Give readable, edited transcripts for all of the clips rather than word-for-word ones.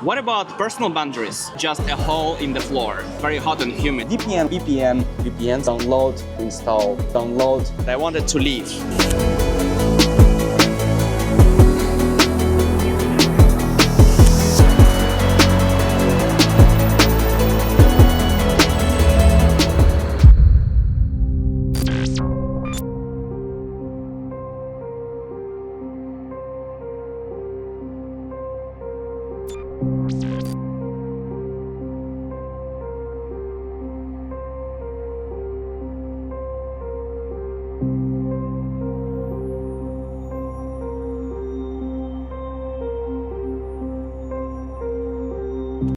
What about personal boundaries? Just a hole in the floor, very hot and humid. VPN, download, install, download. I wanted to leave.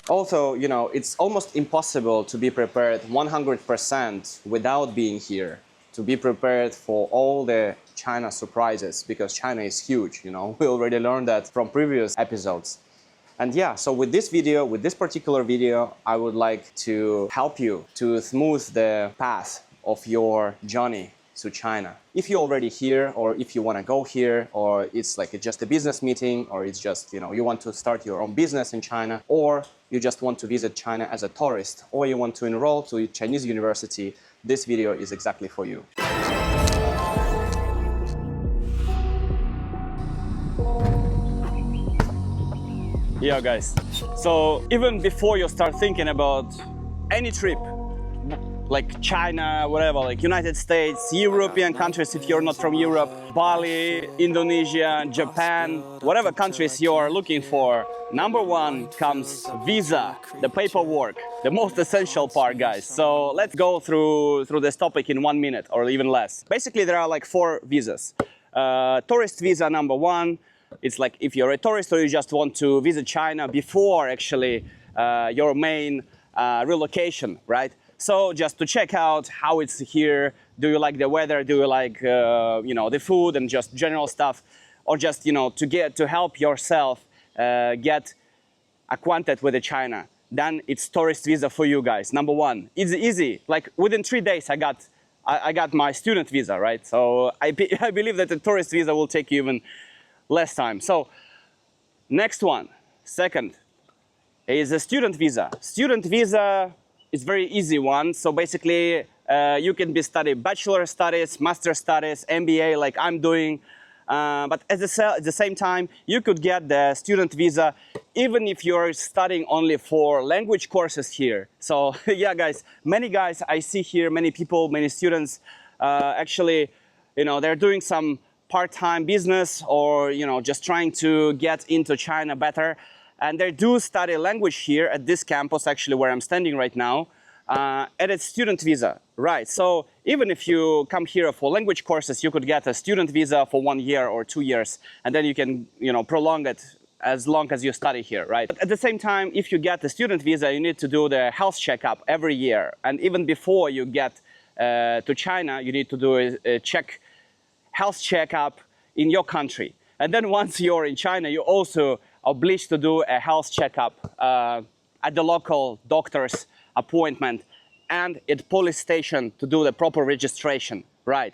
Also, you know, it's almost impossible to be prepared 100% without being here, to be prepared for all the China surprises, because China is huge, you know, we already learned that from previous episodes. And yeah, so with this video, with this particular video, I would like to help you to smooth the path of your journey to China. If you're already here, or if you want to go here, or it's like just a business meeting, or it's just, you know, you want to start your own business in China, or you just want to visit China as a tourist, or you want to enroll to a Chinese university, this video is exactly for you. Yeah, guys. So even before you start thinking about any trip, like China, whatever, like United States, European countries if you're not from Europe, Bali, Indonesia, Japan, whatever countries you're looking for, number one comes visa, the paperwork, the most essential part, guys. So let's go through this topic in 1 minute or even less. Basically, there are like 4 visas. Tourist visa number 1, it's like if you're a tourist or you just want to visit China before actually your main relocation, right? So just to check out how it's here, do you like the weather, do you like you know, the food and just general stuff, or just, you know, to help yourself get acquainted with China, then it's tourist visa for you guys. Number 1, it's easy. Like within 3 days I got my student visa, right? So I believe that the tourist visa will take you even less time. So next one, second, is a student visa. Student visa is very easy one. So basically, you can be studying bachelor studies, master studies, MBA, like I'm doing. But at the same time, you could get the student visa even if you're studying only for language courses here. So yeah, guys, many guys I see here, many people, many students, actually, you know, they're doing some part-time business or, you know, just trying to get into China better. And they do study language here at this campus, actually, where I'm standing right now, and it's student visa, right? So even if you come here for language courses, you could get a student visa for 1 year or 2 years, and then you can, you know, prolong it as long as you study here, right? But at the same time, if you get the student visa, you need to do the health checkup every year. And even before you get to China, you need to do a health checkup in your country. And then once you're in China, you also obliged to do a health checkup at the local doctor's appointment and at police station to do the proper registration, right?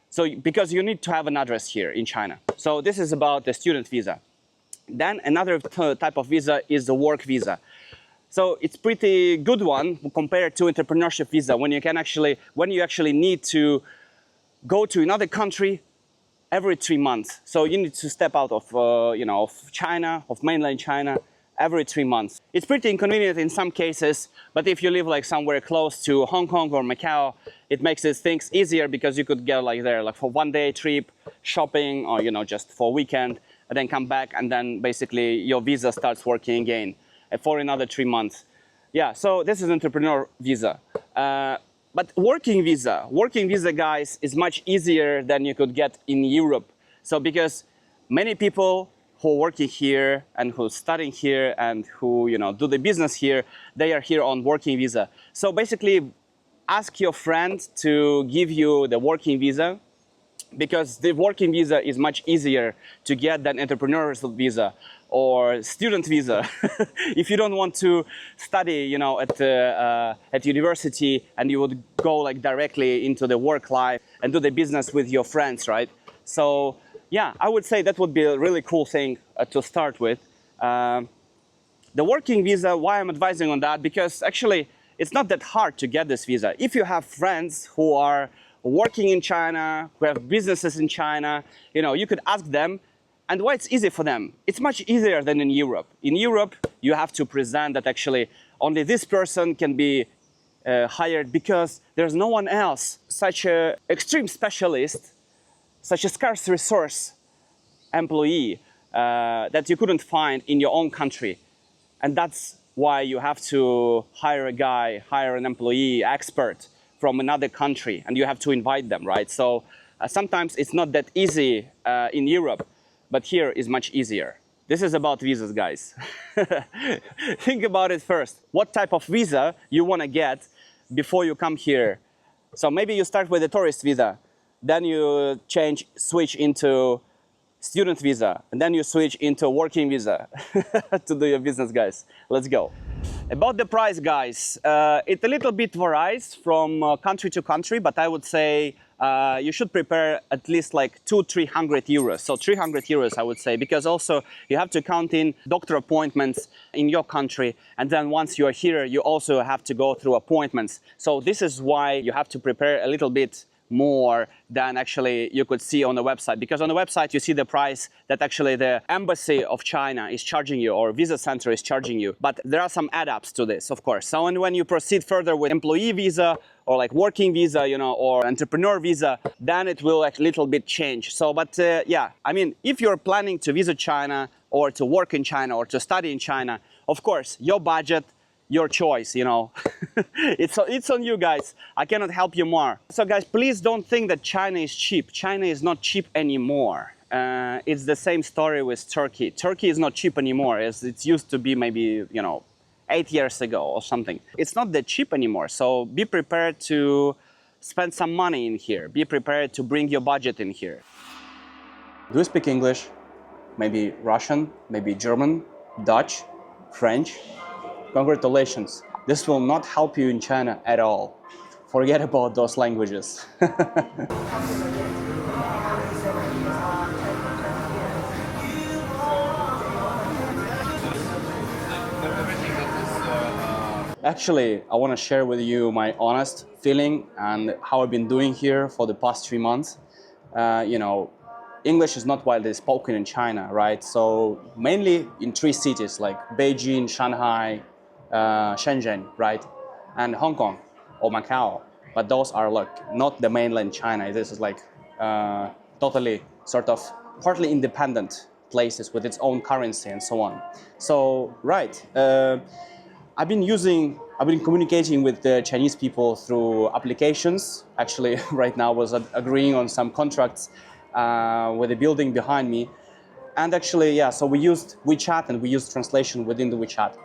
So because you need to have an address here in China. So this is about the student visa. Then another type of visa is the work visa. So it's pretty good one compared to entrepreneurship visa when you actually need to go to another country every 3 months. So you need to step out of, you know, of China, of mainland China, every 3 months. It's pretty inconvenient in some cases, but if you live like somewhere close to Hong Kong or Macau, it makes things easier because you could go like there, like for 1 day trip, shopping, or, you know, just for a weekend, and then come back, and then basically your visa starts working again for another 3 months. Yeah, so this is entrepreneur visa. But working visa, guys, is much easier than you could get in Europe. So because many people who are working here and who are studying here and who, you know, do the business here, they are here on working visa. So basically, ask your friend to give you the working visa, because the working visa is much easier to get than entrepreneur's visa or student visa. If you don't want to study, you know, at university, and you would go like directly into the work life and do the business with your friends, right? So yeah, I would say that would be a really cool thing to start with. The working visa, why I'm advising on that? Because actually, it's not that hard to get this visa. If you have friends who are working in China, who have businesses in China, you could ask them. And why it's easy for them? It's much easier than in Europe. In Europe, you have to present that actually only this person can be hired because there's no one else, such an extreme specialist, such a scarce resource employee that you couldn't find in your own country. And that's why you have to hire an employee, expert from another country, and you have to invite them, right? So sometimes it's not that easy in Europe, but here is much easier. This is about visas, guys. Think about it first. What type of visa you want to get before you come here? So maybe you start with a tourist visa, then you switch into student visa, and then you switch into working visa to do your business, guys. Let's go. About the price, guys, it a little bit varies from country to country, but I would say you should prepare at least like 200-300 euros. So 300 euros, I would say, because also you have to count in doctor appointments in your country. And then once you are here, you also have to go through appointments. So this is why you have to prepare a little bit more than actually you could see on the website, because on the website you see the price that actually the embassy of China is charging you or visa center is charging you, but there are some add-ups to this, of course. So when you proceed further with employee visa or like working visa, or entrepreneur visa, then it will a little bit change. So but yeah, I mean, if you're planning to visit China or to work in China or to study in China, of course your budget, your choice, it's on you guys. I cannot help you more. So guys, please don't think that China is cheap. China is not cheap anymore. It's the same story with Turkey. Turkey is not cheap anymore as it used to be maybe, 8 years ago or something. It's not that cheap anymore. So be prepared to spend some money in here. Be prepared to bring your budget in here. Do you speak English? Maybe Russian, maybe German, Dutch, French? Congratulations. This will not help you in China at all. Forget about those languages. Actually, I want to share with you my honest feeling and how I've been doing here for the past 3 months. English is not widely spoken in China, right? So mainly in 3 cities like Beijing, Shanghai, Shenzhen, right? And Hong Kong or Macau. But those are like not the mainland China. This is like totally sort of partly independent places with its own currency and so on. So, right. I've been communicating with the Chinese people through applications. Actually, right now I was agreeing on some contracts with the building behind me. And actually, yeah, so we used WeChat and we used translation within the WeChat.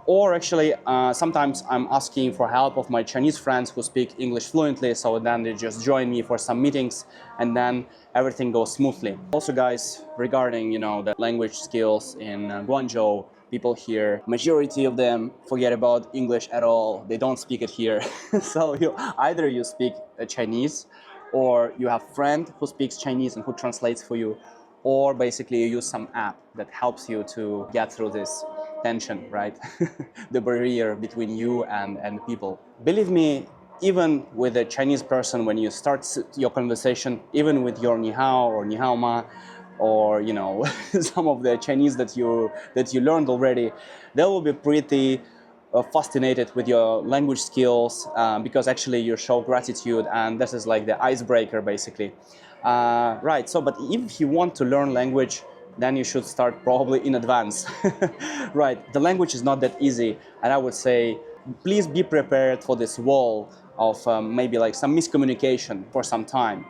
Or actually, sometimes I'm asking for help of my Chinese friends who speak English fluently, so then they just join me for some meetings and then everything goes smoothly. Also guys, regarding, the language skills in Guangzhou, people here, majority of them forget about English at all. They don't speak it here. So either you speak Chinese or you have a friend who speaks Chinese and who translates for you, or basically you use some app that helps you to get through this tension, right? The barrier between you and people. Believe me, even with a Chinese person, when you start your conversation, even with your ni hao or ni hao ma, or some of the Chinese that you learned already, they will be pretty fascinated with your language skills because actually you show gratitude, and this is like the icebreaker basically. Right, so but if you want to learn language, then you should start probably in advance. Right, the language is not that easy, and I would say please be prepared for this wall of maybe like some miscommunication for some time.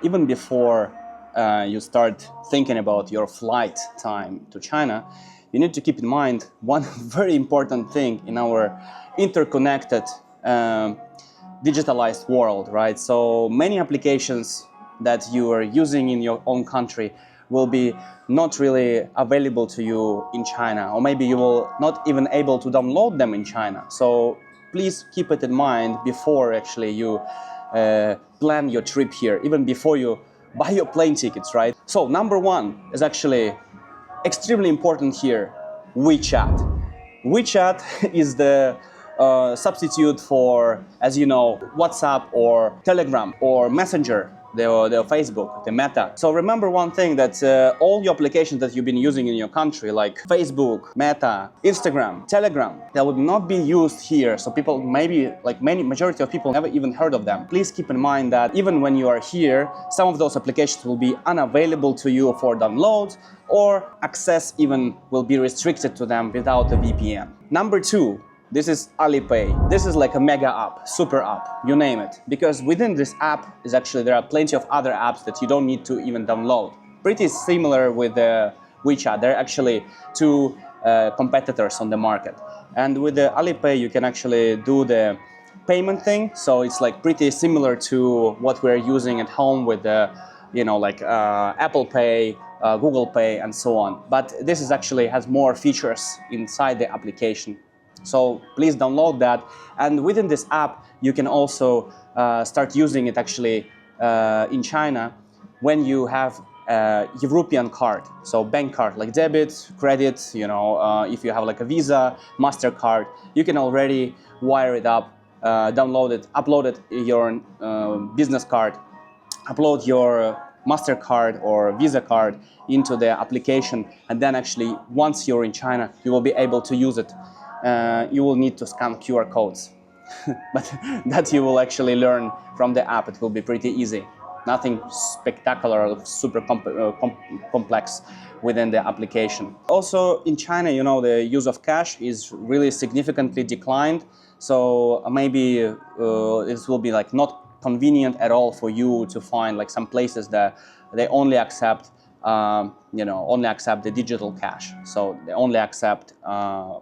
Even before you start thinking about your flight time to China, you need to keep in mind one very important thing in our interconnected digitalized world, right? So many applications that you are using in your own country will be not really available to you in China, or maybe you will not even able to download them in China. So please keep it in mind before actually you plan your trip here, even before you buy your plane tickets, right? So number one is actually extremely important here. WeChat. WeChat is the substitute for, as you know, WhatsApp or Telegram or Messenger, the Facebook, the Meta. So remember one thing, that all your applications that you've been using in your country, like Facebook, Meta, Instagram, Telegram, they would not be used here. So people, maybe like majority of people never even heard of them. Please keep in mind that even when you are here, some of those applications will be unavailable to you for download, or access even will be restricted to them without a VPN. Number 2, this is Alipay. This is like a mega app, super app, you name it. Because within this app is actually, there are plenty of other apps that you don't need to even download. Pretty similar with WeChat. There are actually two competitors on the market. And with the Alipay, you can actually do the payment thing. So it's like pretty similar to what we're using at home with the, you know, like Apple Pay, Google Pay, and so on. But this is actually has more features inside the application. So please download that. And within this app, you can also start using it actually in China when you have a European card. So bank card, like debit, credit, you know, if you have like a Visa, MasterCard, you can already wire it up, download it, upload it, your business card, upload your MasterCard or Visa card into the application. And then actually, once you're in China, you will be able to use it. You will need to scan QR codes, but that you will actually learn from the app. It will be pretty easy. Nothing spectacular or super complex within the application. Also in China, you know, the use of cash is really significantly declined. So maybe it will be like not convenient at all for you to find like some places that they only accept you know, only accept the digital cash. So they only accept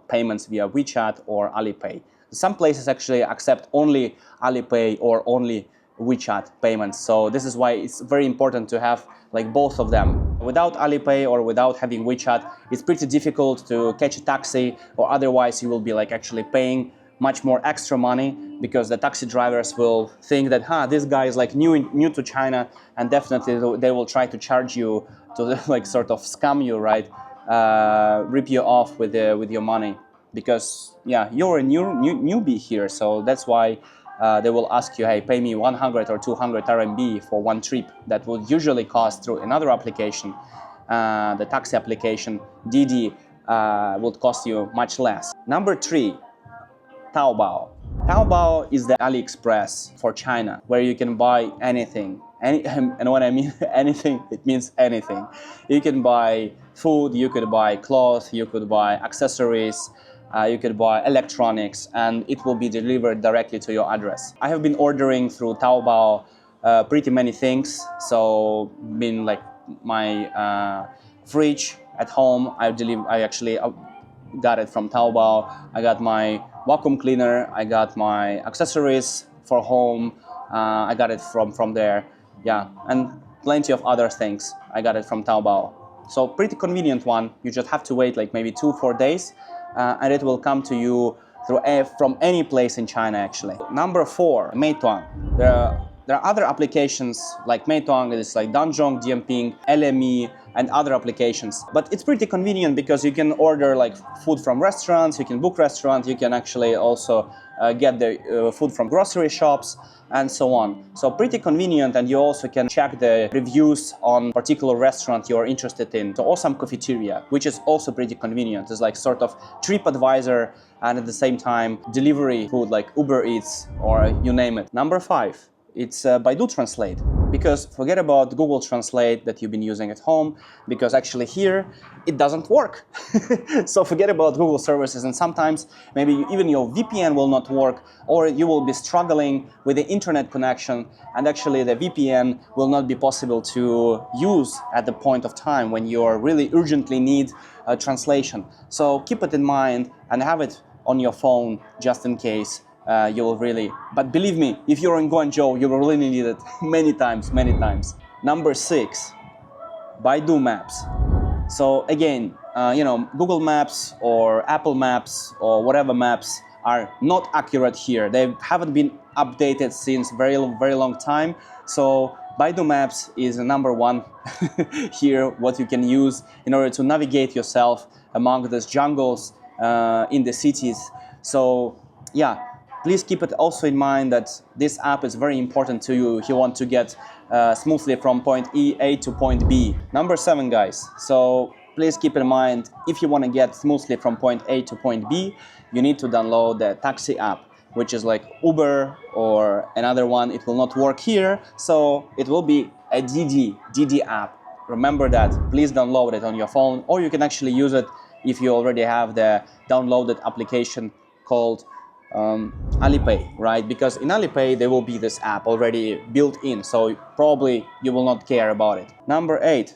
payments via WeChat or Alipay. Some places actually accept only Alipay or only WeChat payments. So this is why it's very important to have like both of them. Without Alipay or without having WeChat, it's pretty difficult to catch a taxi, or otherwise you will be like actually paying much more extra money, because the taxi drivers will think that, this guy is like new to China, and definitely they will try to charge you, to like sort of scam you, right? Rip you off with your money, because yeah, you're a newbie here. So that's why they will ask you, hey, pay me 100 or 200 RMB for one trip. That would usually cost through another application, the taxi application, Didi, would cost you much less. Number 3, Taobao. Taobao is the AliExpress for China, where you can buy anything. And when I mean anything, it means anything. You can buy food, you could buy clothes, you could buy accessories, you could buy electronics, and it will be delivered directly to your address. I have been ordering through Taobao pretty many things. So, been like my fridge at home, I actually got it from Taobao. I got my vacuum cleaner, I got my accessories for home, I got it from there. Yeah, and plenty of other things. I got it from Taobao. So pretty convenient one. You just have to wait like maybe 2-4 days, and it will come to you from any place in China actually. Number 4, Meituan. There are other applications like Meituan, it's like Danzhong, Dianping, LME, and other applications. But it's pretty convenient because you can order like food from restaurants, you can book restaurants, you can actually also get the food from grocery shops, and so on. So pretty convenient, and you also can check the reviews on particular restaurant you're interested in. So Awesome Cafeteria, which is also pretty convenient. It's like sort of TripAdvisor, and at the same time delivery food like Uber Eats or you name it. Number 5. It's Baidu Translate, because forget about Google Translate that you've been using at home, because actually here it doesn't work. So forget about Google services, and sometimes maybe even your VPN will not work, or you will be struggling with the internet connection, and actually the VPN will not be possible to use at the point of time when you really urgently need a translation. So keep it in mind and have it on your phone just in case. You will really, but believe me, if you're in Guangzhou, you will really need it many times. Number 6, Baidu Maps. So again, you know, Google Maps or Apple Maps or whatever maps are not accurate here. They haven't been updated since very long time. So Baidu Maps is number one here, what you can use in order to navigate yourself among those jungles in the cities. So yeah, please keep it also in mind that this app is very important to you if you want to get smoothly from point A to point B. Number 7, guys. So please keep in mind, if you want to get smoothly from point A to point B, you need to download the taxi app, which is like Uber or another one. It will not work here, so it will be a Didi app. Remember that. Please download it on your phone, or you can actually use it if you already have the downloaded application called Alipay, right? Because in Alipay there will be this app already built in, so probably you will not care about it. Number 8,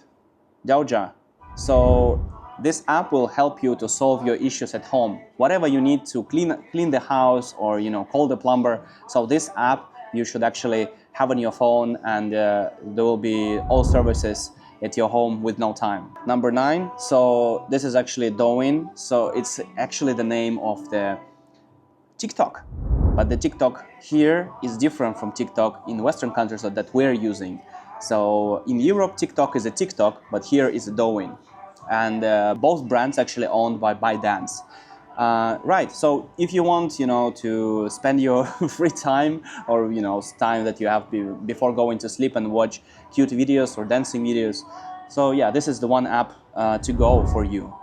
Diaojia. So this app will help you to solve your issues at home. Whatever you need to clean the house or call the plumber. So this app you should actually have on your phone, and there will be all services at your home with no time. Number 9. So this is actually Douyin. So it's actually the name of the TikTok. But the TikTok here is different from TikTok in Western countries that we're using. So in Europe, TikTok is a TikTok, but here is a Douyin. And both brands actually owned by ByteDance. Right, so if you want, to spend your free time or, time that you have before going to sleep and watch cute videos or dancing videos. So yeah, this is the one app to go for you.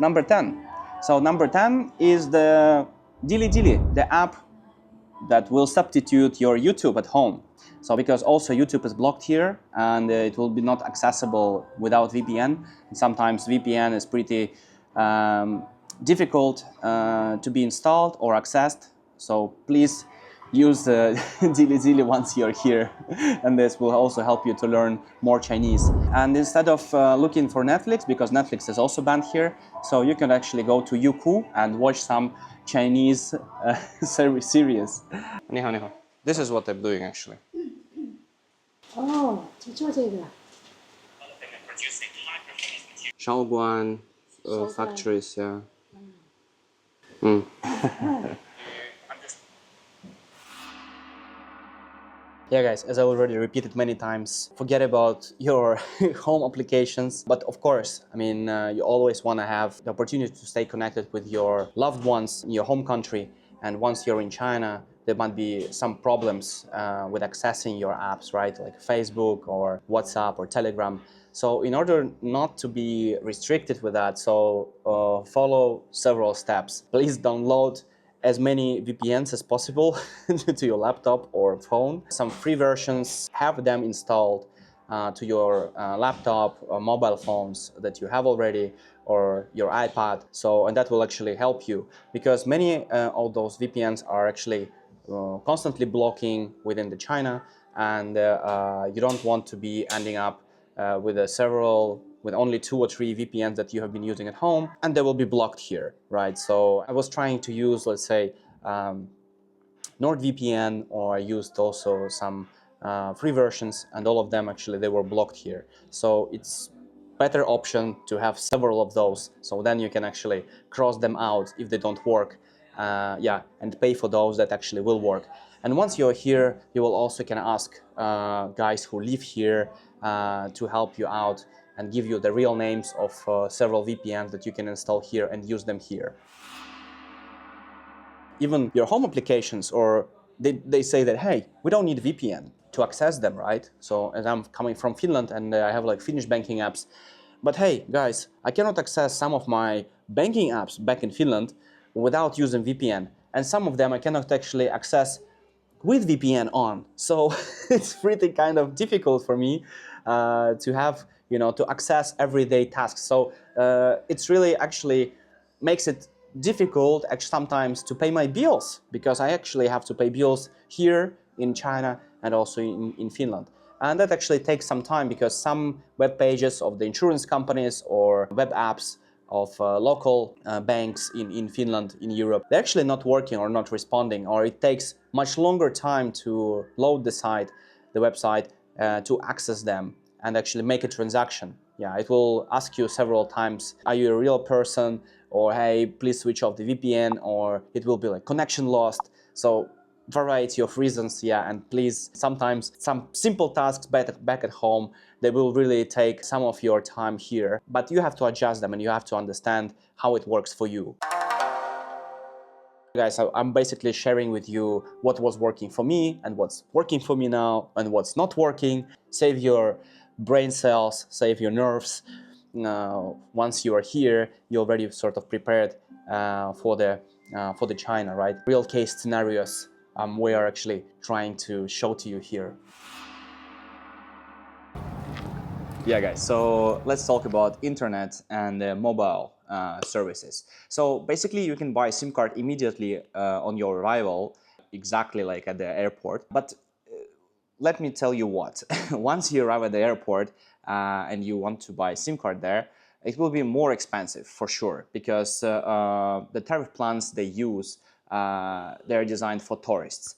Number 10. So number 10 is the Dili, the app that will substitute your YouTube at home. So because also YouTube is blocked here, and it will be not accessible without VPN. And sometimes VPN is pretty difficult to be installed or accessed. So please use Dili once you're here, and this will also help you to learn more Chinese. And instead of looking for Netflix, because Netflix is also banned here, so you can actually go to Youku and watch some Chinese series. 你好，你好. This is what I'm doing actually. 哦，就做这个。Shaoguan Shaoguan. factories, yeah. Yeah, guys, as I already repeated many times, forget about your home applications. But of course, I mean, you always want to have the opportunity to stay connected with your loved ones in your home country. And once you're in China, there might be some problems with accessing your apps, right? Like Facebook or WhatsApp or Telegram. So in order not to be restricted with that, so follow several steps. Please download as many VPNs as possible to your laptop or phone. Some free versions, have them installed to your laptop or mobile phones that you have already, or your iPad. So, and that will actually help you, because many of those VPNs are actually constantly blocking within the China, and you don't want to be ending up with only 2 or 3 VPNs that you have been using at home, and they will be blocked here, right? So I was trying to use, let's say, NordVPN, or I used also some free versions, and all of them actually, they were blocked here. So it's better option to have several of those, so then you can actually cross them out if they don't work, and pay for those that actually will work. And once you're here, you will also can ask guys who live here to help you out and give you the real names of several VPNs that you can install here and use them here. Even your home applications, or they say that, hey, we don't need VPN to access them, right? So as I'm coming from Finland and I have like Finnish banking apps, but hey, guys, I cannot access some of my banking apps back in Finland without using VPN. And some of them I cannot actually access with VPN on. So it's pretty kind of difficult for me to have, to access everyday tasks. So it's really actually makes it difficult sometimes to pay my bills, because I actually have to pay bills here in China and also in Finland. And that actually takes some time, because some web pages of the insurance companies or web apps of local banks in Finland, in Europe, they're actually not working or not responding, or it takes much longer time to load the website, to access them and actually make a transaction. Yeah, it will ask you several times, are you a real person? Or hey, please switch off the VPN, or it will be like connection lost. So variety of reasons, yeah, and please, sometimes some simple tasks back at home, they will really take some of your time here, but you have to adjust them and you have to understand how it works for you. Guys, I'm basically sharing with you what was working for me and what's working for me now and what's not working. Save your brain cells, save your nerves. Once you are here, you're already sort of prepared for the China, right? Real case scenarios we are actually trying to show to you here. Yeah, guys, so let's talk about internet and mobile services. So basically you can buy a SIM card immediately on your arrival, exactly like at the airport. But let me tell you what, once you arrive at the airport and you want to buy a SIM card there, it will be more expensive for sure, because the tariff plans they use, they're designed for tourists.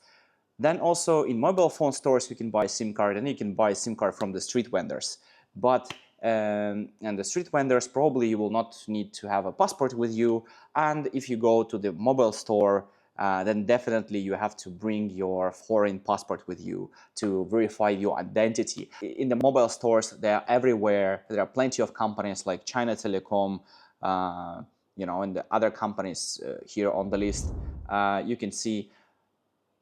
Then also in mobile phone stores you can buy a SIM card, and you can buy a SIM card from the street vendors. But and the street vendors, probably you will not need to have a passport with you, and if you go to the mobile store, then definitely you have to bring your foreign passport with you to verify your identity. In the mobile stores, they are everywhere. There are plenty of companies like China Telecom, you know, and the other companies here on the list. You can see,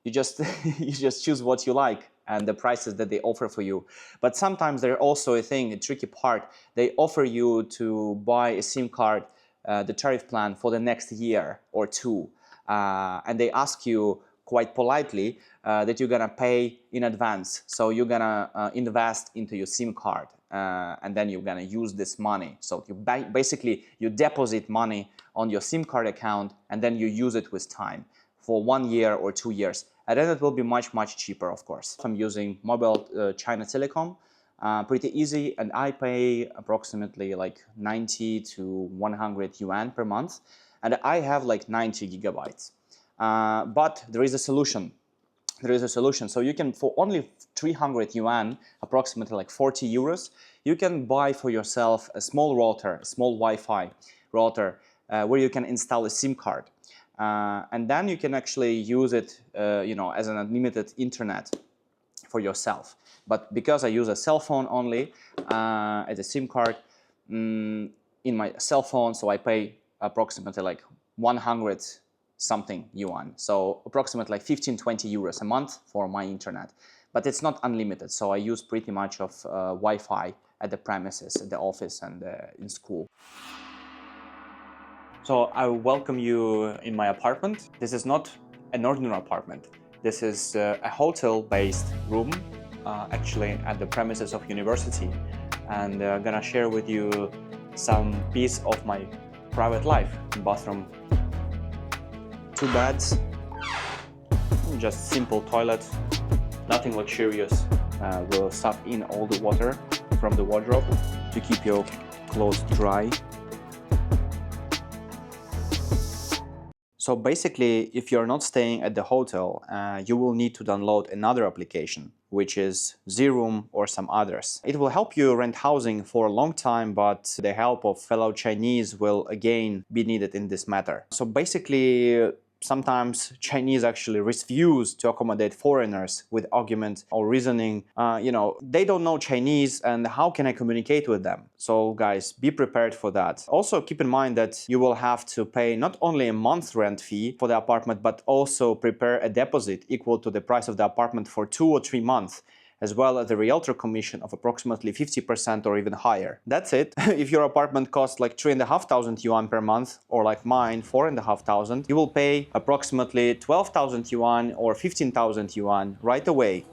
you just you just choose what you like and the prices that they offer for you. But sometimes there's also a tricky part. They offer you to buy a SIM card, the tariff plan for the next year or two. And they ask you quite politely that you're gonna pay in advance. So you're gonna invest into your SIM card, and then you're gonna use this money. So you basically you deposit money on your SIM card account, and then you use it with time for 1 year or 2 years. And then it will be much cheaper, of course. I'm using mobile China Telecom, pretty easy, and I pay approximately like 90 to 100 yuan per month. And I have like 90 gigabytes. But there is a solution. There is a solution. So you can, for only 300 yuan, approximately like 40 euros, you can buy for yourself a small router, a small Wi-Fi router, where you can install a SIM card. And then you can actually use it, you know, as an unlimited internet for yourself. But because I use a cell phone only as a SIM card in my cell phone, so I pay approximately like 100 something yuan, so approximately like 15-20 euros a month for my internet. But it's not unlimited, so I use pretty much of Wi-Fi at the premises, at the office, and in school. So I welcome you in my apartment. This is not an ordinary apartment. This is a hotel-based room, actually at the premises of university, and I'm gonna share with you some piece of my private life. Bathroom, 2 beds, just simple toilet, nothing luxurious. We'll suck in all the water from the wardrobe to keep your clothes dry. So basically, if you're not staying at the hotel, you will need to download another application, which is Zeroom or some others. It will help you rent housing for a long time, but the help of fellow Chinese will again be needed in this matter. So basically, sometimes Chinese actually refuse to accommodate foreigners with argument or reasoning, you know, they don't know Chinese and how can I communicate with them? So guys, be prepared for that. Also keep in mind that you will have to pay not only a month rent fee for the apartment, but also prepare a deposit equal to the price of the apartment for 2 or 3 months, as well as the realtor commission of approximately 50% or even higher. That's it. If your apartment costs like 3,500 yuan per month, or like mine, 4,500, you will pay approximately 12,000 yuan or 15,000 yuan right away.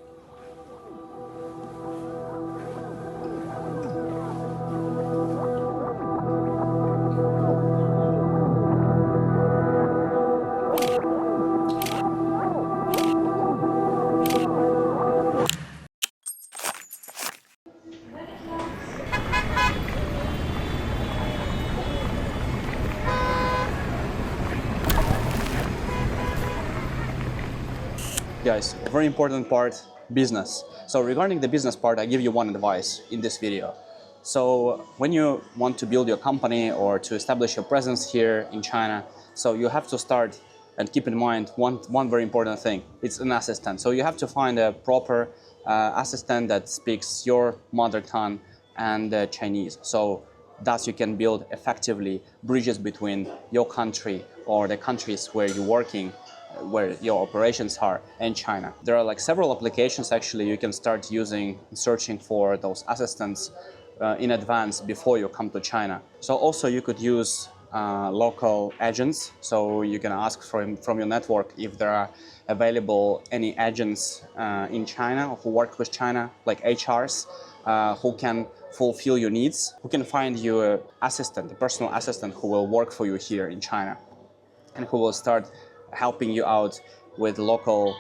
Guys, very important part, business. So regarding the business part, I give you one advice in this video. So when you want to build your company or to establish your presence here in China, so you have to start And keep in mind one very important thing, it's an assistant. So you have to find a proper assistant that speaks your mother tongue and Chinese. So thus you can build effectively bridges between your country or the countries where you're working, where your operations are, and China. There are like several applications actually you can start using, searching for those assistants in advance before you come to China. So also you could use local agents, so you can ask from your network if there are available any agents in China who work with China, like HRs, who can fulfill your needs, who can find you an assistant, a personal assistant who will work for you here in China and who will start helping you out with local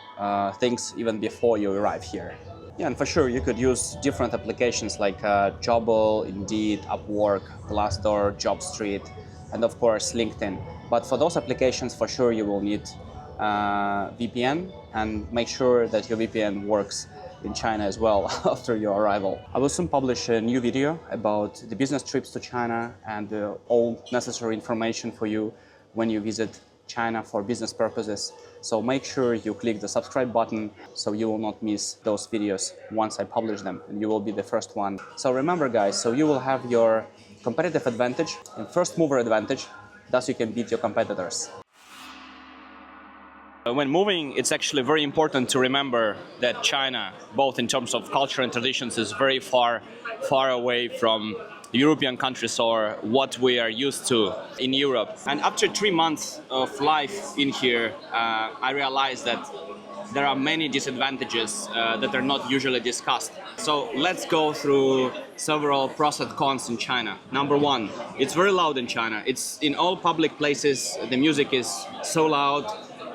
things even before you arrive here. Yeah, and for sure you could use different applications like Jobble, Indeed, Upwork, Glassdoor, JobStreet, and of course LinkedIn. But for those applications, for sure you will need VPN, and make sure that your VPN works in China as well after your arrival. I will soon publish a new video about the business trips to China and all necessary information for you when you visit China for business purposes. So make sure you click the subscribe button so you will not miss those videos once I publish them, and you will be the first one. So remember guys, so you will have your competitive advantage and first mover advantage, thus you can beat your competitors. When moving, it's actually very important to remember that China, both in terms of culture and traditions, is very far away from European countries or what we are used to in Europe. And after 3 months of life in here, I realized that there are many disadvantages that are not usually discussed. So let's go through several pros and cons in China. Number one, it's very loud in China. It's in all public places, the music is so loud,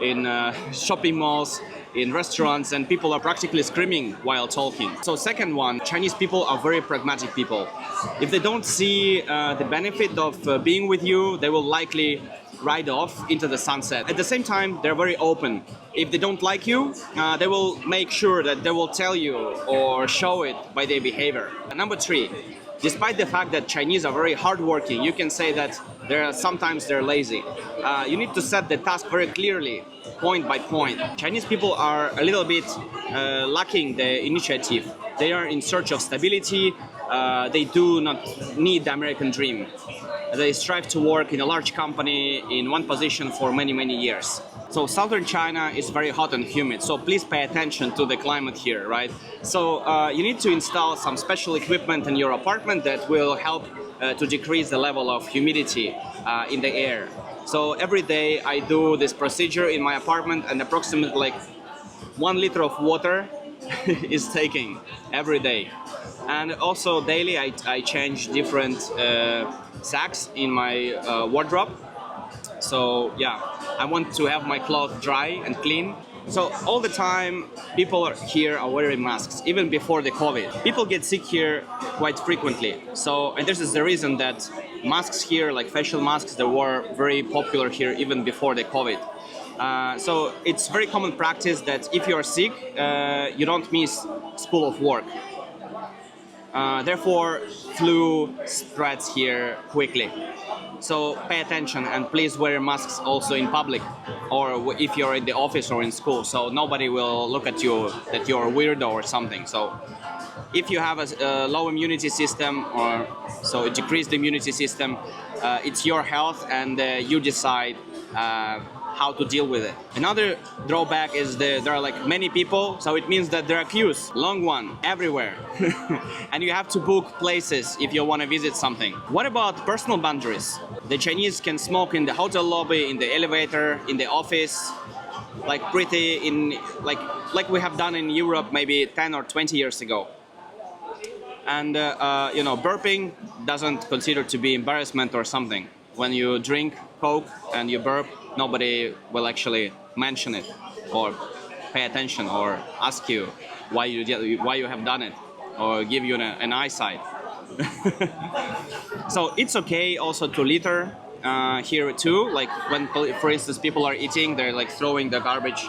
in shopping malls, in restaurants, and people are practically screaming while talking. So second one, Chinese people are very pragmatic people. If they don't see the benefit of being with you, they will likely ride off into the sunset. At the same time, they're very open. If they don't like you, they will make sure that they will tell you or show it by their behavior. Number three, despite the fact that Chinese are very hardworking, you can say that sometimes they're lazy. You need to set the task very clearly, point by point. Chinese people are a little bit lacking the initiative. They are in search of stability. They do not need the American dream. They strive to work in a large company in one position for many, many years. So southern China is very hot and humid, so please pay attention to the climate here, right? So you need to install some special equipment in your apartment that will help to decrease the level of humidity in the air. So every day I do this procedure in my apartment, and approximately like 1 liter of water is taken every day. And also daily I change different sacks in my wardrobe. So yeah, I want to have my clothes dry and clean. So all the time people here are wearing masks, even before the COVID. People get sick here quite frequently. So, and this is the reason that masks here, like facial masks, they were very popular here even before the COVID. So it's very common practice that if you are sick, you don't miss school of work. Therefore, flu spreads here quickly. So pay attention and please wear masks also in public, or if you're in the office or in school, so nobody will look at you that you're a weirdo or something. So if you have a low immunity system, or so it decreased the immunity system, it's your health, and you decide how to deal with it. Another drawback is there are like many people, so it means that there are queues, long one, everywhere. And you have to book places if you want to visit something. What about personal boundaries? The Chinese can smoke in the hotel lobby, in the elevator, in the office, like pretty in like we have done in Europe maybe 10 or 20 years ago. And you know, burping doesn't consider to be embarrassment or something. When you drink Coke and you burp, nobody will actually mention it or pay attention or ask you why you have done it or give you an eyesight. So it's okay also to litter here too. Like when, for instance, people are eating, they're like throwing the garbage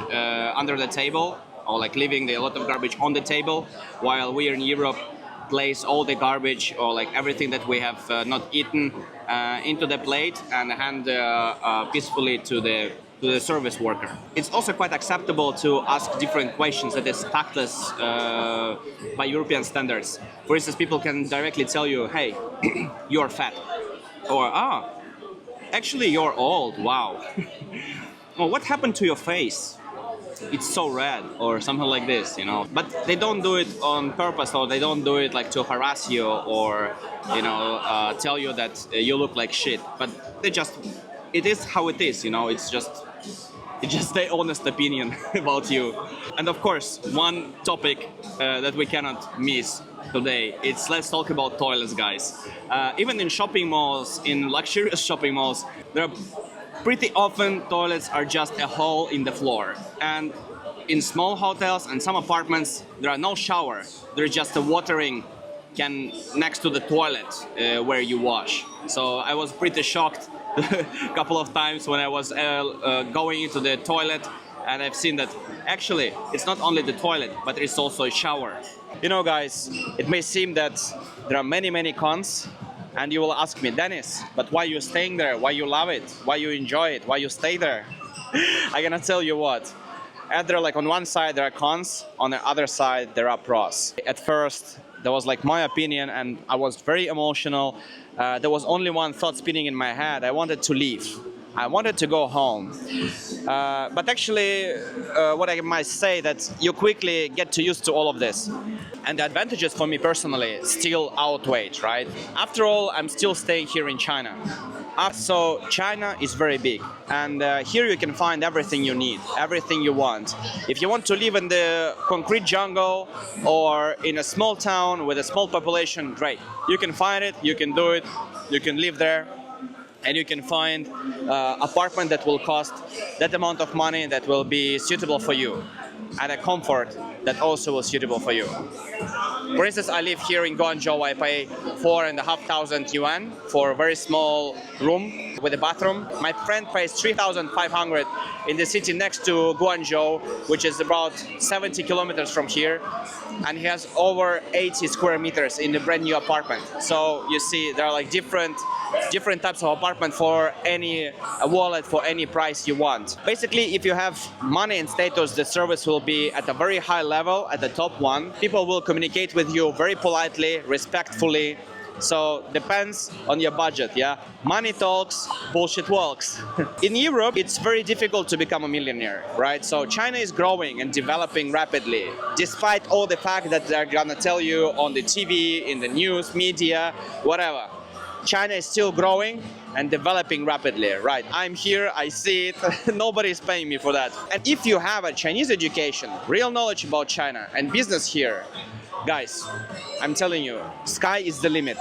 under the table, or like leaving a lot of garbage on the table, while we are in Europe place all the garbage or like everything that we have not eaten into the plate and hand peacefully to the to the service worker. It's also quite acceptable to ask different questions that is tactless by European standards. For instance, people can directly tell you, hey, you're fat. Or, actually you're old, wow. Well, what happened to your face? It's so red, or something like this, you know. But they don't do it on purpose, or they don't do it like to harass you, or, you know, tell you that you look like shit. But they just, it is how it is, you know. It's just their honest opinion about you. And of course, one topic that we cannot miss today, it's let's talk about toilets, guys. Even in shopping malls, in luxurious shopping malls, there are pretty often toilets are just a hole in the floor. And in small hotels and some apartments, there are no shower. There's just a watering can next to the toilet where you wash. So I was pretty shocked a couple of times when I was going into the toilet, and I've seen that actually it's not only the toilet, but it's also a shower. You know, guys, it may seem that there are many cons, and you will ask me, Dennis, but why you staying there? Why you love it? Why you enjoy it? Why you stay there? I cannot tell you what. And there, like on one side there are cons, on the other side there are pros. At first there was like my opinion, and I was very emotional. There was only one thought spinning in my head. I wanted to leave. I wanted to go home. But actually, what I might say that you quickly get to used to all of this. And the advantages for me personally still outweigh, right? After all, I'm still staying here in China. So China is very big, and here you can find everything you need, everything you want. If you want to live in the concrete jungle or in a small town with a small population, great. You can find it, you can do it, you can live there, and you can find apartment that will cost that amount of money that will be suitable for you, and a comfort that also will suitable for you. For instance, I live here in Guangzhou. I pay 4,500 yuan for a very small room with a bathroom. My friend pays 3,500 in the city next to Guangzhou, which is about 70 kilometers from here. And he has over 80 square meters in the brand new apartment. So you see, there are like different types of apartment for any wallet, for any price you want. Basically, if you have money and status, the service will be at a very high level, at the top one. People will communicate with you very politely, respectfully. So depends on your budget, yeah? Money talks, bullshit walks. In Europe, it's very difficult to become a millionaire, right? So China is growing and developing rapidly, despite all the fact that they're gonna tell you on the TV, in the news, media, whatever. China is still growing and developing rapidly, right? I'm here, I see it, nobody is paying me for that. And if you have a Chinese education, real knowledge about China and business here, guys, I'm telling you, sky is the limit.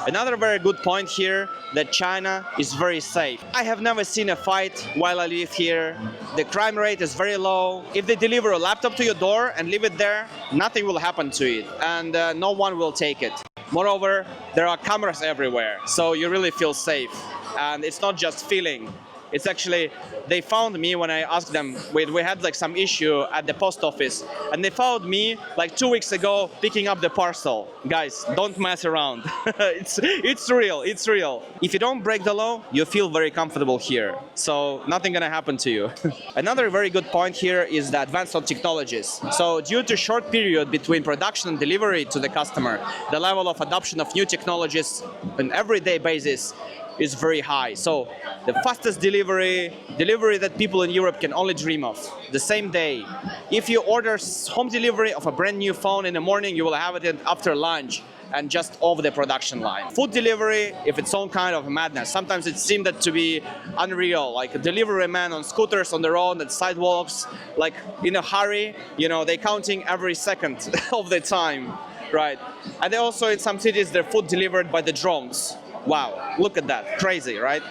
Another very good point here, that China is very safe. I have never seen a fight while I live here. The crime rate is very low. If they deliver a laptop to your door and leave it there, nothing will happen to it, and no one will take it. Moreover, there are cameras everywhere, so you really feel safe. And it's not just feeling. It's actually, they found me when I asked them, we had like some issue at the post office, and they found me like 2 weeks ago picking up the parcel. Guys, don't mess around. It's real, it's real. If you don't break the law, you feel very comfortable here. So nothing gonna happen to you. Another very good point here is the advance of technologies. So due to short period between production and delivery to the customer, the level of adoption of new technologies on an everyday basis is very high. So the fastest delivery that people in Europe can only dream of, the same day. If you order home delivery of a brand new phone in the morning, you will have it after lunch and just off the production line. Food delivery, if it's some kind of madness. Sometimes it seemed that to be unreal, like a delivery man on scooters on the road, at sidewalks, like in a hurry, you know, they're counting every second of the time, right? And also in some cities, they're food delivered by the drones. Wow, look at that, crazy, right?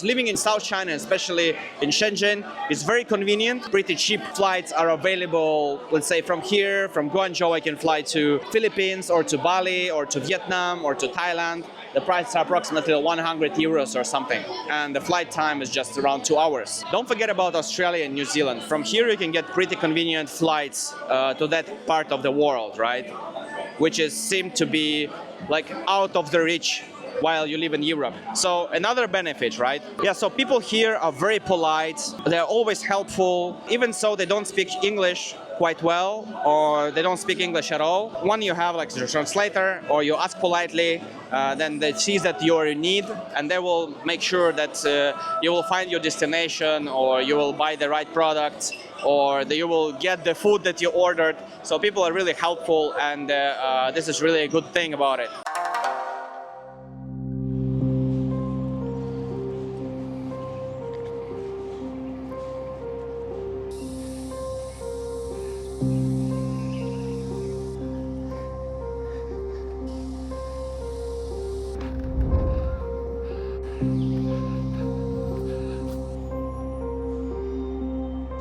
Living in South China, especially in Shenzhen, is very convenient. Pretty cheap flights are available, let's say from here, from Guangzhou, I can fly to Philippines or to Bali or to Vietnam or to Thailand. The prices are approximately 100 euros or something, and the flight time is just around 2 hours. Don't forget about Australia and New Zealand. From here you can get pretty convenient flights to that part of the world, right? Which is seemed to be like out of the reach while you live in Europe. So another benefit, right? Yeah, so people here are very polite. They're always helpful, even so they don't speak English quite well, or they don't speak English at all. When you have like the translator, or you ask politely, then they see that you're in need, and they will make sure that you will find your destination, or you will buy the right product, or that you will get the food that you ordered. So people are really helpful, and this is really a good thing about it.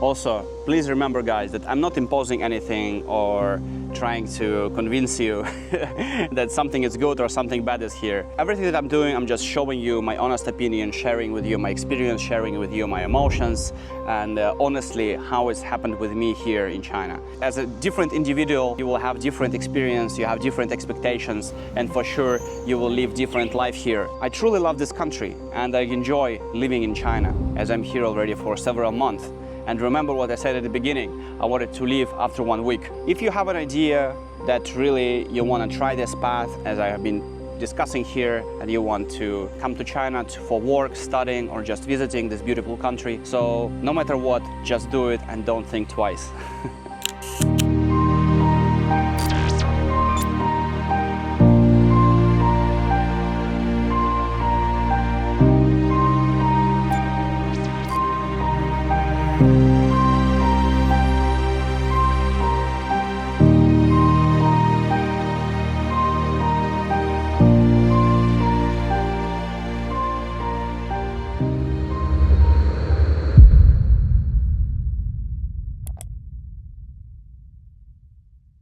Also, please remember, guys, that I'm not imposing anything or trying to convince you that something is good or something bad is here. Everything that I'm doing, I'm just showing you my honest opinion, sharing with you my experience, sharing with you my emotions, and honestly, how it's happened with me here in China. As a different individual, you will have different experience, you have different expectations, and for sure, you will live different life here. I truly love this country, and I enjoy living in China, as I'm here already for several months. And remember what I said at the beginning, I wanted to leave after 1 week. If you have an idea that really you want to try this path, as I have been discussing here, and you want to come to China for work, studying, or just visiting this beautiful country, so no matter what, just do it and don't think twice.